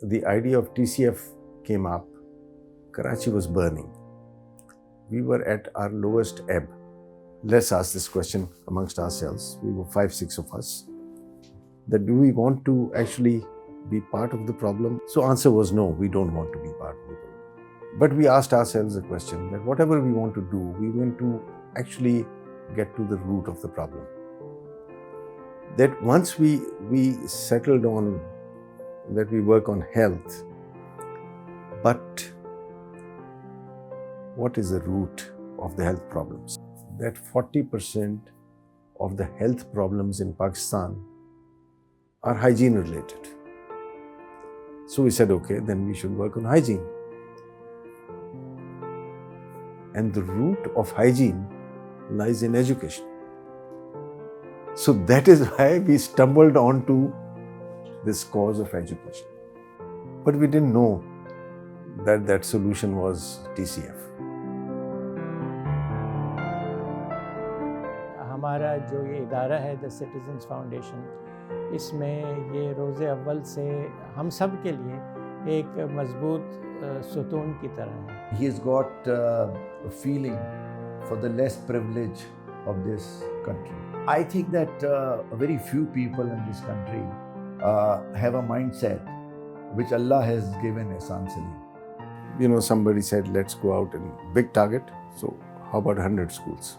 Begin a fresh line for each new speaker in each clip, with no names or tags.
the idea of TCF came up, Karachi was burning. We were at our lowest ebb. Let's ask this question amongst ourselves. We were 5-6 of us. That do we want to actually be part of the problem? So answer was no, we don't want to be part of the problem. But we asked ourselves a question that whatever we want to do, we want to actually get to the root of the problem. That once we settled on that we work on health, but what is the root of the health problems? That 40% of the health problems in Pakistan are hygiene related. So we said, okay, then we should work on hygiene. And the root of hygiene lies in education. So that is why we stumbled onto this cause of education. But we didn't know that that solution was TCF.
हमारा जो ये इदारा है the citizens foundation, इसमें ये रोज़े अव्वल से हम सब के लिए एक मजबूत सुतून की तरह है.
He has got a feeling for the less privilege of this country. I think that very few people in this country have a mindset which Allah has given Ehsan Salim.
You know, somebody said, let's go out and big target. So how about 100 schools?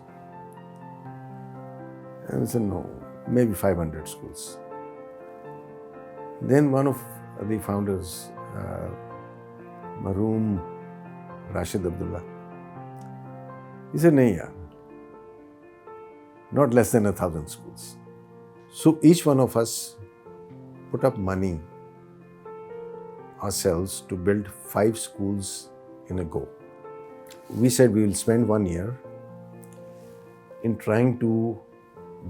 And I said, no, maybe 500 schools. Then one of the founders, Maroom Rashid Abdullah, he said, nahi yaar, not less than 1,000 schools. So each one of us put up money ourselves to build 5 schools in a go. We said we will spend 1 year in trying to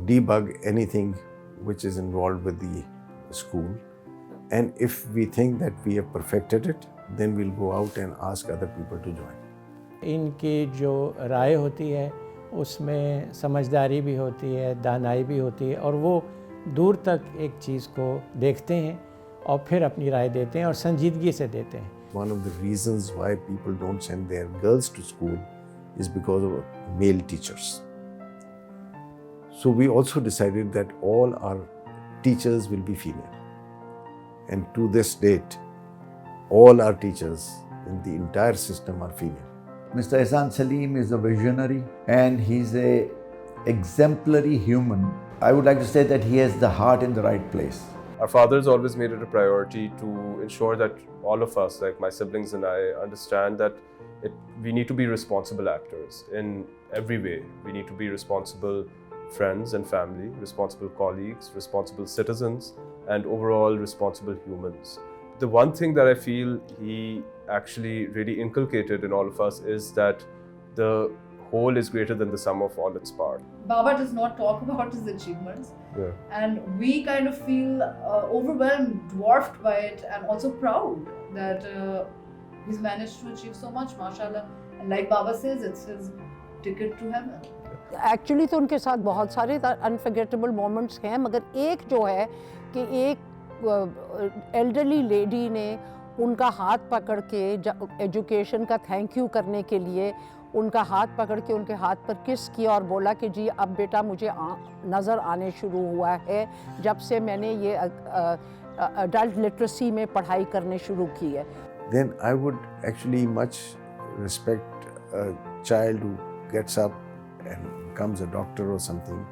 debug anything which is involved with the school, and if we think that we have perfected it, then we'll go out and ask other people to join.
इनकी जो राय होती है उसमें समझदारी भी होती है, दानाई भी होती है, और वो दूर तक एक चीज़ को देखते हैं और फिर अपनी राय देते हैं और संजीदगी से देते हैं.
One of the reasons why people don't send their girls to school is because of male teachers. So we also decided that all our teachers will be female. And to this date, all our teachers in the entire system are female.
Mr. Ehsan Salim is a visionary and he's a exemplary human. I would like to say that he has the heart in the right place.
Our fathers always made it a priority to ensure that all of us, like my siblings and I, understand that we need to be responsible actors in every way. We need to be responsible friends and family, responsible colleagues, responsible citizens, and overall responsible humans. The one thing that I feel he actually really inculcated in all of us is that the whole is greater than the sum of all its parts.
Baba does not talk about his achievements,
Yeah.
and we kind of feel overwhelmed, dwarfed by it, and also proud that he's managed to achieve so much, mashallah. And like Baba says, it's his ticket to heaven.
Actually तो उनके साथ बहुत सारे unforgettable moments हैं, मगर एक जो है कि एक एल्डरली लेडी ने उनका हाथ पकड़ के एजुकेशन का थैंक यू करने के लिए उनका हाथ पकड़ के उनके हाथ पर किस किया और बोला कि जी अब बेटा मुझे नज़र आने शुरू हुआ है जब से मैंने ये अडल्ट लिटरेसी में पढ़ाई करने शुरू की है.
Then I would actually much respect a child who gets up and becomes a doctor or something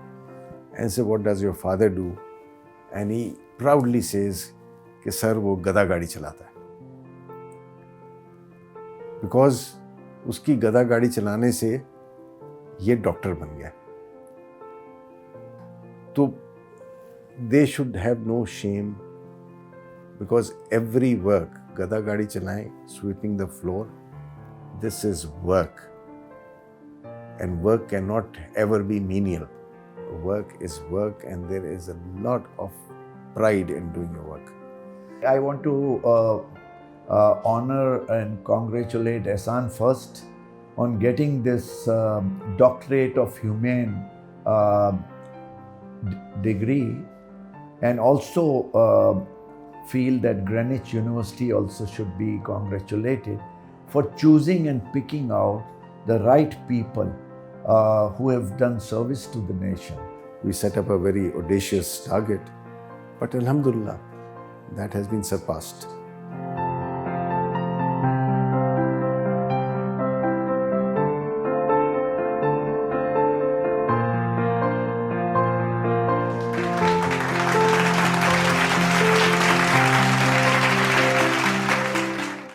and say, what does your father do? And he proudly says कि सर वो गधा गाड़ी चलाता है. Because उसकी गधा गाड़ी चलाने से ये डॉक्टर बन गया. तो they should have no shame, because every work, गधा गाड़ी चलाएं, sweeping the floor, this is work. And work cannot ever be menial. Work is work, and there is a lot of pride in doing your work.
I want to honor and congratulate Ehsan first on getting this doctorate of humane degree, and also feel that Greenwich University also should be congratulated for choosing and picking out the right people who have done service to the nation.
We set up a very audacious target, but Alhamdulillah, that has been surpassed.